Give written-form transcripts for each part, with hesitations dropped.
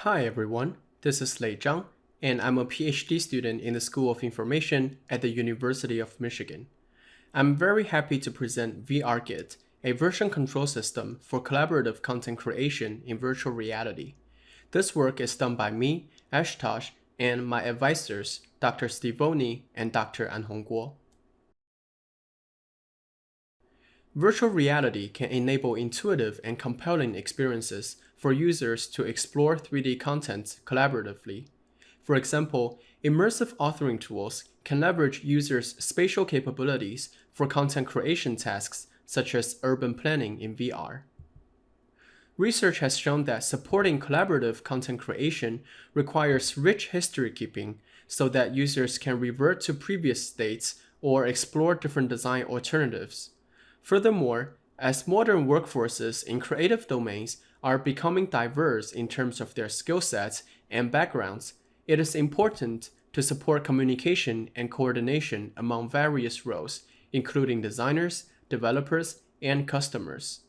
Hi everyone, this is Lei Zhang, and I'm a PhD student in the School of Information at the University of Michigan. I'm very happy to present VRGit, a version control system for collaborative content creation in virtual reality. This work is done by me, Ashutosh, and my advisors, Dr. Stivoni and Dr. Anhong Guo. Virtual reality can enable intuitive and compelling experiences for users to explore 3D content collaboratively. For example, immersive authoring tools can leverage users' spatial capabilities for content creation tasks such as urban planning in VR. Research has shown that supporting collaborative content creation requires rich history keeping so that users can revert to previous states or explore different design alternatives. Furthermore, as modern workforces in creative domains are becoming diverse in terms of their skill sets and backgrounds, it is important to support communication and coordination among various roles, including designers, developers, and customers.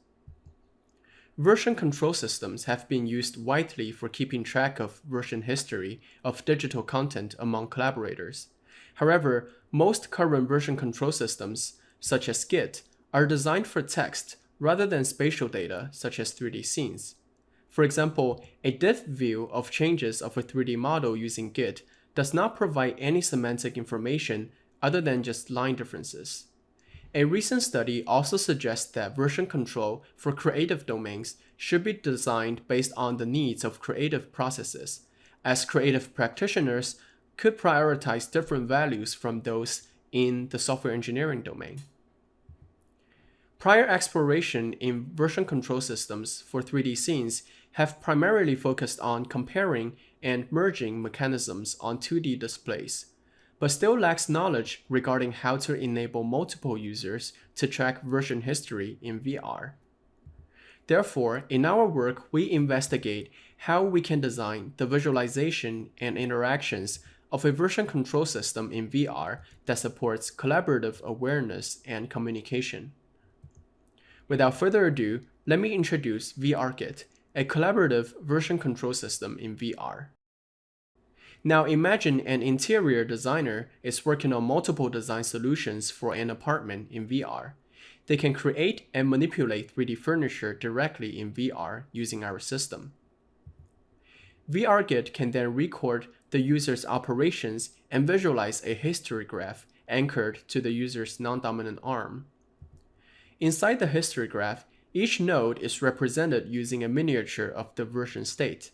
Version control systems have been used widely for keeping track of version history of digital content among collaborators. However, most current version control systems, such as Git, are designed for text rather than spatial data such as 3D scenes. For example, a diff view of changes of a 3D model using Git does not provide any semantic information other than just line differences. A recent study also suggests that version control for creative domains should be designed based on the needs of creative processes, as creative practitioners could prioritize different values from those in the software engineering domain. Prior exploration in version control systems for 3D scenes have primarily focused on comparing and merging mechanisms on 2D displays, but still lacks knowledge regarding how to enable multiple users to track version history in VR. Therefore, in our work, we investigate how we can design the visualization and interactions of a version control system in VR that supports collaborative awareness and communication. Without further ado, let me introduce VRGit, a collaborative version control system in VR. Now imagine an interior designer is working on multiple design solutions for an apartment in VR. They can create and manipulate 3D furniture directly in VR using our system. VRGit can then record the user's operations and visualize a history graph anchored to the user's non-dominant arm. Inside the history graph, each node is represented using a miniature of the version state.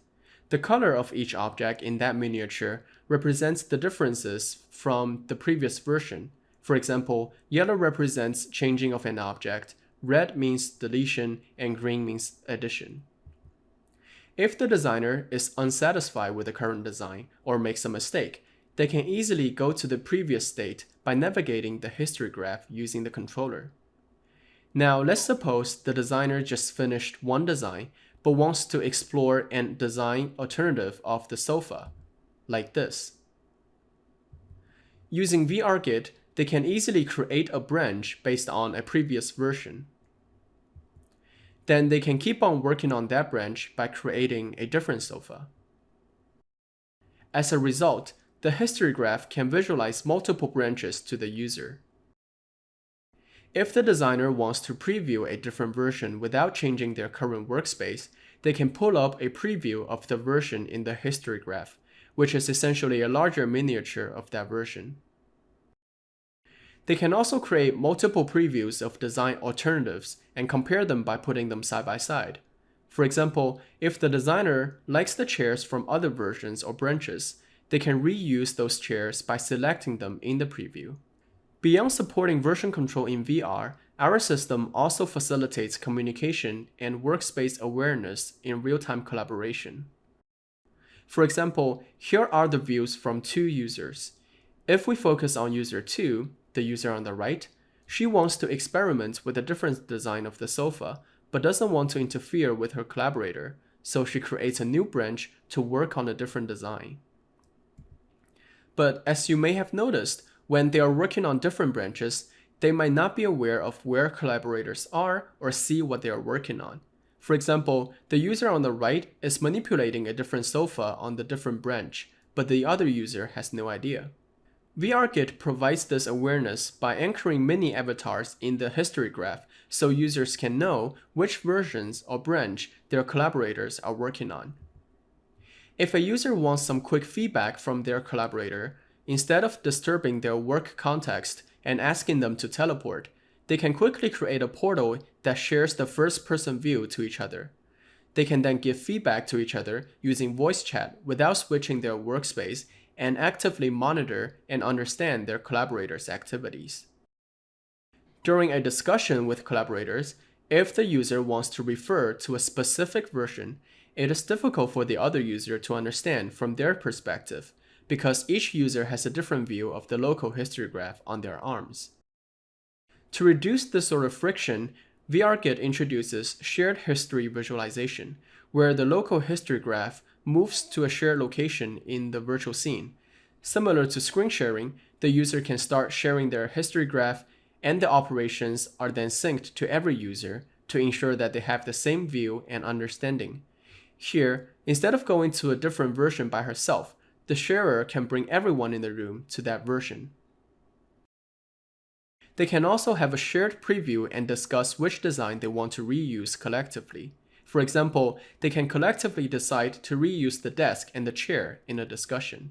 The color of each object in that miniature represents the differences from the previous version. For example, yellow represents changing of an object, red means deletion, and green means addition. If the designer is unsatisfied with the current design or makes a mistake, they can easily go to the previous state by navigating the history graph using the controller. Now, let's suppose the designer just finished one design but wants to explore and design alternative of the sofa, like this. Using VRGit, they can easily create a branch based on a previous version. Then they can keep on working on that branch by creating a different sofa. As a result, the history graph can visualize multiple branches to the user. If the designer wants to preview a different version without changing their current workspace, they can pull up a preview of the version in the history graph, which is essentially a larger miniature of that version. They can also create multiple previews of design alternatives and compare them by putting them side by side. For example, if the designer likes the chairs from other versions or branches, they can reuse those chairs by selecting them in the preview. Beyond supporting version control in VR, our system also facilitates communication and workspace awareness in real-time collaboration. For example, here are the views from two users. If we focus on user 2, the user on the right, she wants to experiment with a different design of the sofa, but doesn't want to interfere with her collaborator, so she creates a new branch to work on a different design. But as you may have noticed, when they are working on different branches, they might not be aware of where collaborators are or see what they are working on. For example, the user on the right is manipulating a different sofa on the different branch, but the other user has no idea. VRGit provides this awareness by anchoring many avatars in the history graph so users can know which versions or branch their collaborators are working on. If a user wants some quick feedback from their collaborator, instead of disturbing their work context and asking them to teleport, they can quickly create a portal that shares the first-person view to each other. They can then give feedback to each other using voice chat without switching their workspace and actively monitor and understand their collaborators' activities. During a discussion with collaborators, if the user wants to refer to a specific version, it is difficult for the other user to understand from their perspective because each user has a different view of the local history graph on their arms. To reduce this sort of friction, VRGit introduces shared history visualization, where the local history graph moves to a shared location in the virtual scene. Similar to screen sharing, the user can start sharing their history graph, and the operations are then synced to every user to ensure that they have the same view and understanding. Here, instead of going to a different version by herself, the sharer can bring everyone in the room to that version. They can also have a shared preview and discuss which design they want to reuse collectively. For example, they can collectively decide to reuse the desk and the chair in a discussion.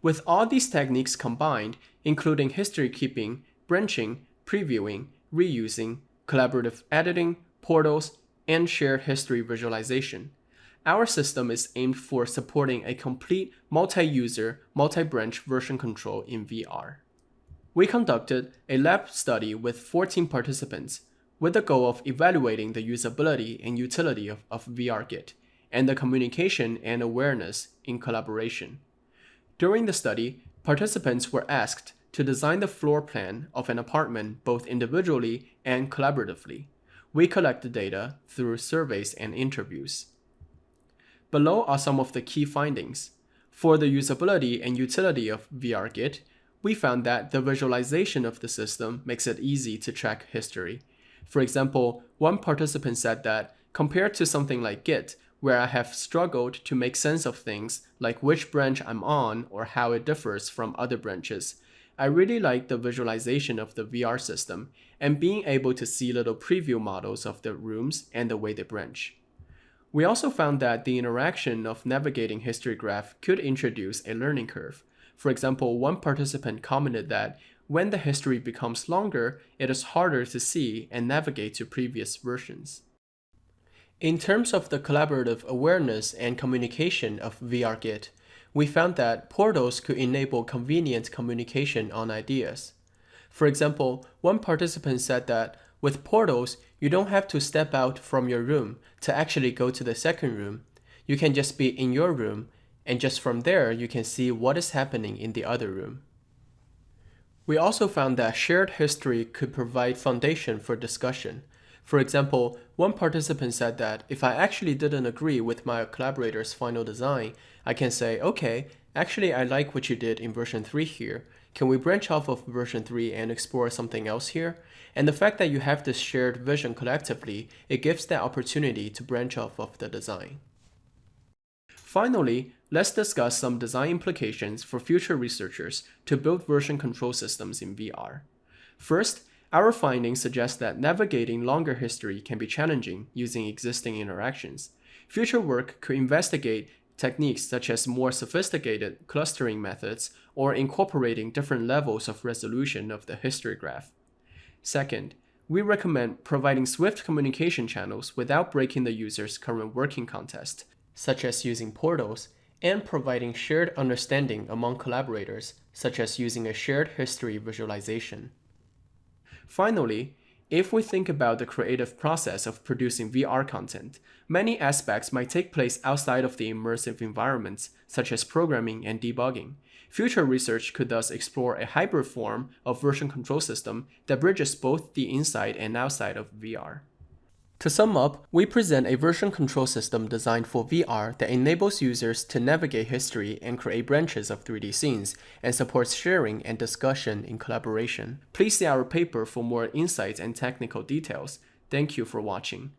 With all these techniques combined, including history keeping, branching, previewing, reusing, collaborative editing, portals, and shared history visualization, our system is aimed for supporting a complete multi-user, multi-branch version control in VR. We conducted a lab study with 14 participants with the goal of evaluating the usability and utility of VRGit and the communication and awareness in collaboration. During the study, participants were asked to design the floor plan of an apartment both individually and collaboratively. We collected data through surveys and interviews. Below are some of the key findings. For the usability and utility of VRGit, we found that the visualization of the system makes it easy to track history. For example, one participant said that, compared to something like Git, where I have struggled to make sense of things like which branch I'm on or how it differs from other branches, I really like the visualization of the VR system and being able to see little preview models of the rooms and the way they branch. We also found that the interaction of navigating history graph could introduce a learning curve. For example, one participant commented that when the history becomes longer, it is harder to see and navigate to previous versions. In terms of the collaborative awareness and communication of VRGit, we found that portals could enable convenient communication on ideas. For example, one participant said that with portals, you don't have to step out from your room to actually go to the second room. You can just be in your room, and just from there you can see what is happening in the other room. We also found that shared history could provide foundation for discussion. For example, one participant said that if I actually didn't agree with my collaborator's final design, I can say, okay, actually I like what you did in version 3 here. Can we branch off of version 3 and explore something else here? And the fact that you have this shared vision collectively, it gives that opportunity to branch off of the design. Finally, let's discuss some design implications for future researchers to build version control systems in VR. First, our findings suggest that navigating longer history can be challenging using existing interactions. Future work could investigate techniques such as more sophisticated clustering methods or incorporating different levels of resolution of the history graph. Second, we recommend providing swift communication channels without breaking the user's current working context, such as using portals, and providing shared understanding among collaborators, such as using a shared history visualization. Finally, if we think about the creative process of producing VR content, many aspects might take place outside of the immersive environments, such as programming and debugging. Future research could thus explore a hybrid form of version control system that bridges both the inside and outside of VR. To sum up, we present a version control system designed for VR that enables users to navigate history and create branches of 3D scenes, and supports sharing and discussion in collaboration. Please see our paper for more insights and technical details. Thank you for watching.